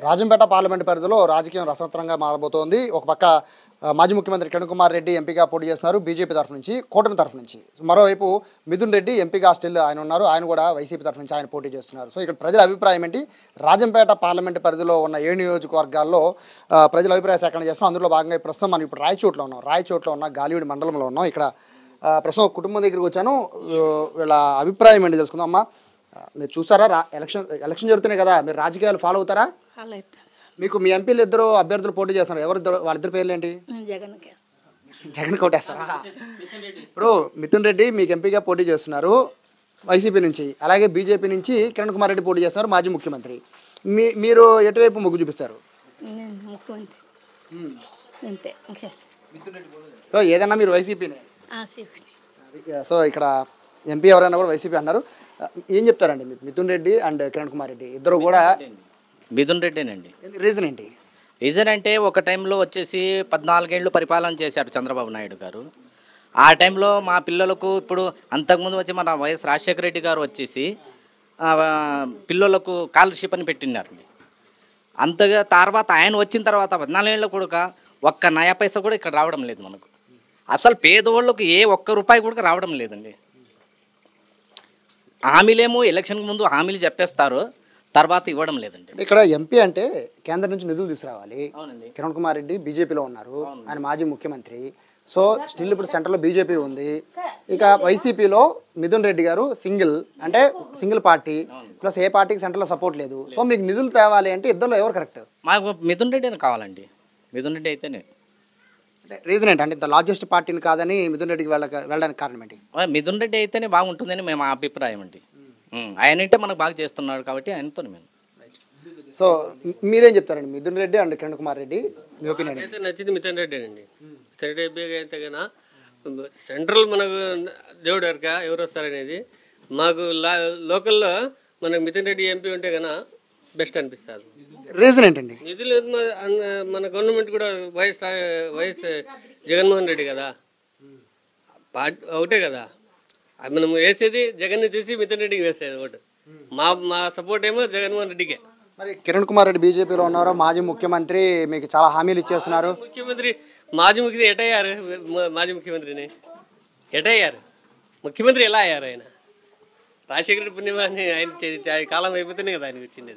Rajampet parliament పరిధిలో రాజకీయం రసవత్తరంగా మారబోతోంది. ఒక పక్క మాజీ ముఖ్యమంత్రి కిరణ్ కుమార్ రెడ్డి ఎంపీగా పోటీ చేస్తున్నారు బీజేపీ తరఫు నుంచి, కూటమి తరఫు నుంచి. మరోవైపు మిథున్ రెడ్డి ఎంపీగా స్టిల్ ఆయన ఉన్నారు, ఆయన కూడా వైసీపీ తరఫు నుంచి ఆయన పోటీ చేస్తున్నారు. సో ఇక్కడ ప్రజల అభిప్రాయం ఏంటి? రాజంపేట పార్లమెంటు పరిధిలో ఉన్న 7 నియోజకవర్గాల్లో ప్రజల అభిప్రాయ సేకరణ చేస్తున్నాం. అందులో భాగంగా ప్రస్తుతం మనం ఇప్పుడు రాయచోట్లో ఉన్న గాలివీడి మండలంలో ఉన్నాం. ఇక్కడ ప్రస్తుతం కుటుంబం దగ్గరికి వచ్చాను. వీళ్ళ అభిప్రాయం ఏంటి తెలుసుకుందాం. అమ్మా, మీరు చూసారా ఎలక్షన్ జరుగుతున్నాయి కదా, మీరు రాజకీయాలు ఫాలో అవుతారా? మీకు మీ ఎంపీలు ఇద్దరు అభ్యర్థులు పోటీ చేస్తున్నారు, వాళ్ళిద్దరు పేర్లు ఏంటి? జగన్ కోటేస్తారా? ఇప్పుడు మిథున్ రెడ్డి మీకు ఎంపీగా పోటీ చేస్తున్నారు వైసీపీ నుంచి, అలాగే బీజేపీ నుంచి కిరణ్ కుమార్ రెడ్డి పోటీ చేస్తున్నారు మాజీ ముఖ్యమంత్రి. మీరు ఎటువైపు మొగ్గు చూపిస్తారు? సో ఏదన్నా మీరు వైసీపీనే. సో ఇక్కడ ఎంపీ ఎవరైనా కూడా వైసీపీ అన్నారు. ఏం చెప్తారండి? మిథున్ రెడ్డి అండ్ కిరణ్ కుమార్ రెడ్డి ఇద్దరు కూడా. మిథున్ రెడ్డేనండి. రీజన్ ఏంటి? రీజన్ అంటే ఒక టైంలో వచ్చేసి 14 ఏళ్ళు పరిపాలన చేశారు చంద్రబాబు నాయుడు గారు. ఆ టైంలో మా పిల్లలకు ఇప్పుడు అంతకుముందు వచ్చి మన వైఎస్ రాజశేఖర రెడ్డి గారు వచ్చేసి పిల్లలకు స్కాలర్షిప్ అని పెట్టినారండి. అంతగా తర్వాత ఆయన వచ్చిన తర్వాత 14 ఏళ్ళ కూడా ఒక్క నయా పైసా కూడా ఇక్కడ రావడం లేదు మనకు. అసలు పేదవాళ్ళకు ఏ ఒక్క రూపాయి కూడా రావడం లేదండి. హామీలేమో ఎలక్షన్కి ముందు హామీలు చెప్పేస్తారు, తర్వాత ఇవ్వడం లేదండి. ఇక్కడ ఎంపీ అంటే కేంద్రం నుంచి నిధులు తీసుకురావాలి. కిరణ్ కుమార్ రెడ్డి బీజేపీలో ఉన్నారు, ఆయన మాజీ ముఖ్యమంత్రి. సో స్టిల్ ఇప్పుడు సెంటర్లో బీజేపీ ఉంది. ఇక వైసీపీలో మిథున్ రెడ్డి గారు సింగిల్ పార్టీ, ప్లస్ ఏ పార్టీకి సెంటర్లో సపోర్ట్ లేదు. సో మీకు నిధులు తేవాలి అంటే ఇద్దరులో ఎవరు కరెక్ట్? మాకు మిథున్ రెడ్డి కావాలండి. మిథున్ రెడ్డి అయితేనే. అంటే రీజన్ ఏంటంటే ఇంత లార్జెస్ట్ పార్టీని కాదని మిథున్ రెడ్డికి వెళ్ళడానికి కారణం ఏంటి? మిథున్ రెడ్డి అయితేనే బాగుంటుందని మేము అభిప్రాయం అండి. ఆయన అంటే మనకు బాగా చేస్తున్నాడు కాబట్టి ఆయనతో మేము. సో మీరేం చెప్తారండి? Mithun Reddy and Kiran Kumar Reddy me opinion? అయితే నచ్చింది మిథున్ రెడ్డి అండి. మిథున్ రెడ్డి అయితే కన్నా సెంట్రల్ మనకు దేవుడు ఎవరు వస్తారనేది మాకు లోకల్లో మనకు మిథున్ రెడ్డి ఎంపీ ఉంటే కన్నా బెస్ట్ అనిపిస్తుంది. రీజన్ ఏంటండి? నిధులు మన గవర్నమెంట్ కూడా వైఎస్ జగన్మోహన్ రెడ్డి కదా, ఒకటే కదా మనం వేసేది. జగన్ని చూసి మిథున్ రెడ్డికి వేసేది ఓటు. మా సపోర్ట్ ఏమో జగన్మోహన్ రెడ్డికే. మరి కిరణ్ కుమార్ రెడ్డి బీజేపీలో ఉన్నారు, మాజీ ముఖ్యమంత్రి, మీకు చాలా హామీలు ఇచ్చేస్తున్నారు. మాజీ ముఖ్యమంత్రి ఎటయ్యారు? మాజీ ముఖ్యమంత్రిని ఎటయ్యారు? ముఖ్యమంత్రి ఎలా అయ్యారు? ఆయన రాజశేఖర రెడ్డి పుణ్యమాన్ని ఆయన కాలం అయిపోతేనే కదా ఆయనకి వచ్చింది.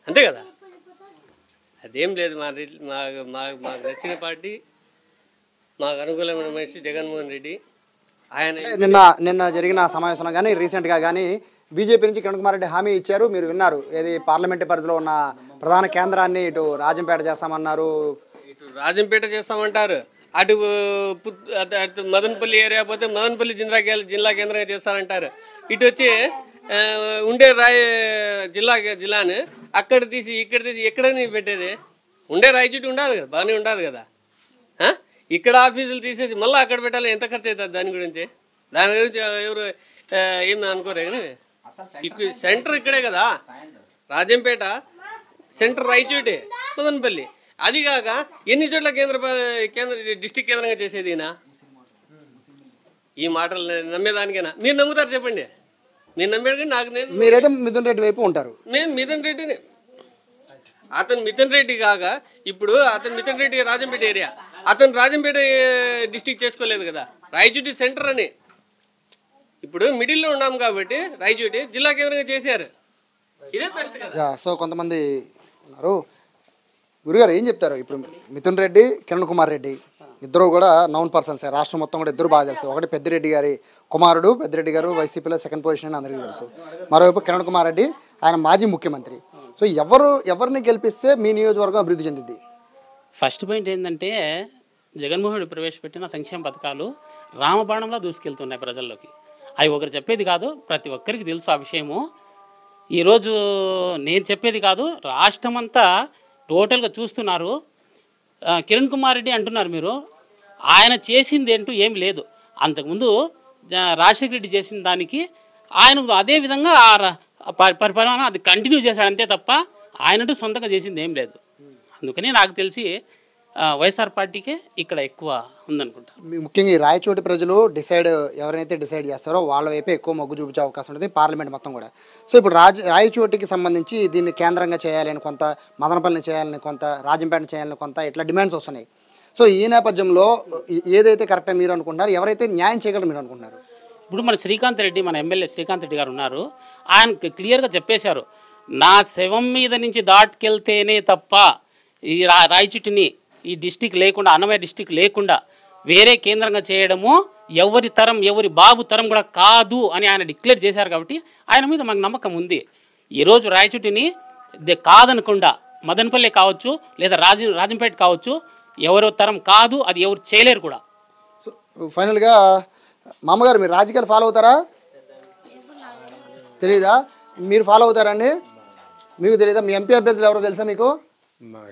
అంతే కదా, అదేం లేదు. మాకు నచ్చిన పార్టీ, మాకు అనుకూలమైన మనిషి జగన్మోహన్ రెడ్డి. ఆయన నిన్న జరిగిన సమావేశంలో కానీ రీసెంట్గా కానీ బీజేపీ నుంచి కిరణ్ కుమార్ రెడ్డి హామీ ఇచ్చారు, మీరు విన్నారు. ఏది పార్లమెంటు పరిధిలో ఉన్న ప్రధాన కేంద్రాన్ని ఇటు రాజంపేట చేస్తామన్నారు. ఇటు రాజంపేట చేస్తామంటారు, అటు మదనపల్లి ఏరియా పోతే మదనపల్లి జిల్లా కేంద్రంగా చేస్తారంటారు. ఇటు వచ్చి ఉండే జిల్లాని అక్కడ తీసి ఇక్కడ తీసి ఎక్కడని పెట్టేది? ఉండే రాయచోటి ఉండదు కదా, బాగానే ఉండదు కదా. ఇక్కడ ఆఫీసులు తీసేసి మళ్ళీ అక్కడ పెట్టాలి, ఎంత ఖర్చు అవుతుంది? దాని గురించి ఎవరు ఏం అనుకోరే. కానీ ఇక్కడ సెంటర్ ఇక్కడే కదా, రాజంపేట సెంటర్ రాయచోటి, మదనపల్లి. అది కాక ఎన్ని చోట్ల డిస్టిక్ కేంద్రంగా చేసేది ఈయన? ఈ మాటలు నమ్మేదానికైనా మీరు నమ్ముతారు చెప్పండి? మీరు నమ్మేది నాకు. మీరైతే మిథున్ రెడ్డి వైపు ఉంటారు. నేను మిథున్ రెడ్డిని. అతను మిథున్ రెడ్డి కాక ఇప్పుడు అతను మిథున్ రెడ్డి రాజంపేట ఏరియా, అతను రాజంపేట డిస్టిక్ చేసుకోలేదు కదా, రాయచోటి సెంటర్ అని. ఇప్పుడు మిడిల్లో ఉన్నాం కాబట్టి రాయచోటి జిల్లా కేంద్రంగా చేశారు. ఇదే బెస్ట్ కదా. సో కొంతమంది ఉన్నారు. గురుగారు ఏం చెప్తారు? ఇప్పుడు మిథున్ రెడ్డి, కిరణ్ కుమార్ రెడ్డి ఇద్దరు కూడా నౌన్ పర్సన్స్, రాష్ట్రం మొత్తం కూడా ఇద్దరు బాగా తెలుసు. ఒకటి పెద్దిరెడ్డి గారి కుమారుడు, పెద్దిరెడ్డి గారు వైసీపీలో సెకండ్ పొజిషన్ అని అందరికీ తెలుసు. మరోవైపు కిరణ్ కుమార్ రెడ్డి, ఆయన మాజీ ముఖ్యమంత్రి. సో ఎవరిని గెలిపిస్తే మీ నియోజకవర్గం అభివృద్ధి చెందింది? ఫస్ట్ పాయింట్ ఏంటంటే జగన్మోహన్ రెడ్డి ప్రవేశపెట్టిన సంక్షేమ పథకాలు రామబాణంలో దూసుకెళ్తున్నాయి ప్రజల్లోకి. అవి ఒకరు చెప్పేది కాదు, ప్రతి ఒక్కరికి తెలుసు ఆ విషయము. ఈరోజు నేను చెప్పేది కాదు, రాష్ట్రం అంతా టోటల్గా చూస్తున్నారు. కిరణ్ కుమార్ రెడ్డి అంటున్నారు మీరు, ఆయన చేసింది ఏంటూ ఏం లేదు. అంతకుముందు రాజశేఖర రెడ్డి చేసిన దానికి ఆయన అదే విధంగా పరిపాలన అది కంటిన్యూ చేశాడు అంతే తప్ప ఆయనంటూ సొంతంగా చేసింది ఏం లేదు. అందుకని నాకు తెలిసి వైఎస్ఆర్ పార్టీకే ఇక్కడ ఎక్కువ ఉందనుకుంటా. ముఖ్యంగా ఈ రాయచోటి ప్రజలు ఎవరైతే డిసైడ్ చేస్తారో వాళ్ళ వైపే ఎక్కువ మొగ్గు చూపించే అవకాశం ఉంటుంది పార్లమెంట్ మొత్తం కూడా. సో ఇప్పుడు రాయచోటికి సంబంధించి దీన్ని కేంద్రంగా చేయాలని కొంత, మదనపల్లిని చేయాలని కొంత, రాజంపేటని చేయాలని కొంత, ఇట్లా డిమాండ్స్ వస్తున్నాయి. సో ఈ నేపథ్యంలో ఏదైతే కరెక్ట్గా మీరు అనుకుంటున్నారు, ఎవరైతే న్యాయం చేయగలరు మీరు అనుకుంటున్నారు? ఇప్పుడు మన శ్రీకాంత్ రెడ్డి, మన ఎమ్మెల్యే శ్రీకాంత్ రెడ్డి గారు ఉన్నారు. ఆయన క్లియర్గా చెప్పేశారు, నా శవం మీద నుంచి దాటుకెళ్తేనే తప్ప ఈ రాయచోటిని ఈ డిస్టిక్ లేకుండా, అన్నమయ్య డిస్టిక్ లేకుండా వేరే కేంద్రంగా చేయడము ఎవరి తరం, ఎవరి బాబు తరం కూడా కాదు అని ఆయన డిక్లేర్ చేశారు. కాబట్టి ఆయన మీద మాకు నమ్మకం ఉంది. ఈరోజు రాయచోటిని కాదనకుండా మదనపల్లి కావచ్చు లేదా రాజంపేట కావచ్చు, ఎవరో తరం కాదు, అది ఎవరు చేయలేరు కూడా. సో ఫైనల్గా మామగారు మీరు రాజకీయాలు ఫాలో అవుతారా? తెలీదా? మీరు ఫాలో అవుతారండి? మీకు తెలీదా? మీ ఎంపీ అభ్యర్థులు ఎవరో తెలుసా మీకు?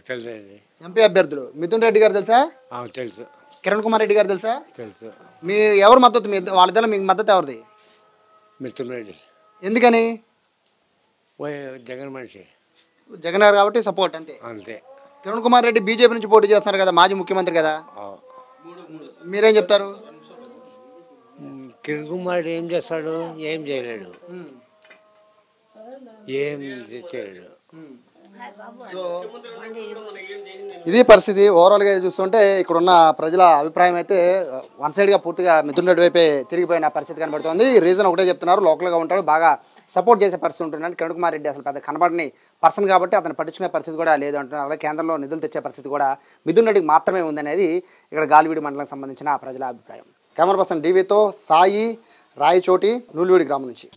తెలుసండి. ఎంపీ అభ్యర్థులు మిథున్ రెడ్డి గారు తెలుసా? తెలుసు. కిరణ్ కుమార్ రెడ్డి గారు తెలుసా? తెలుసు. మీ ఎవరు మద్దతు, వాళ్ళిద్దరు మీకు మద్దతు ఎవరిది? మిథున్ రెడ్డి. ఎందుకని? జగన్ మనిషి, జగన్ గారు కాబట్టి సపోర్ట్ అంతే. అంతే. కిరణ్ కుమార్ రెడ్డి బీజేపీ నుంచి పోటీ చేస్తున్నారు కదా, మాజీ ముఖ్యమంత్రి కదా, మీరేం చెప్తారు? కిరణ్ కుమార్ ఏం చేస్తాడు? ఏం చేయలేడు, ఏం చేయలేడు. ఇది పరిస్థితి. ఓవరాల్గా చూస్తుంటే ఇక్కడున్న ప్రజల అభిప్రాయం అయితే వన్ సైడ్గా పూర్తిగా మిథున్ రెడ్డి వైపే తిరిగిపోయిన పరిస్థితి కనబడుతుంది. రీజన్ ఒకటే చెప్తున్నారు, లోకల్గా ఉంటాడు, బాగా సపోర్ట్ చేసే పరిస్థితి ఉంటున్నాడు. కిరణ్ కుమార్ రెడ్డి అసలు పెద్ద కనబడని పర్సన్ కాబట్టి అతను పట్టించుకునే పరిస్థితి కూడా లేదు అంటున్నారు. అలాగే కేంద్రంలో నిధులు తెచ్చే పరిస్థితి కూడా మిథున్ రెడ్డికి మాత్రమే ఉందనేది ఇక్కడ గాలివీడి మండలానికి సంబంధించిన ప్రజల అభిప్రాయం. కెమెరా పర్సన్ డివితో సాయి, రాయచోటి, నూలివీడి గ్రామం నుంచి.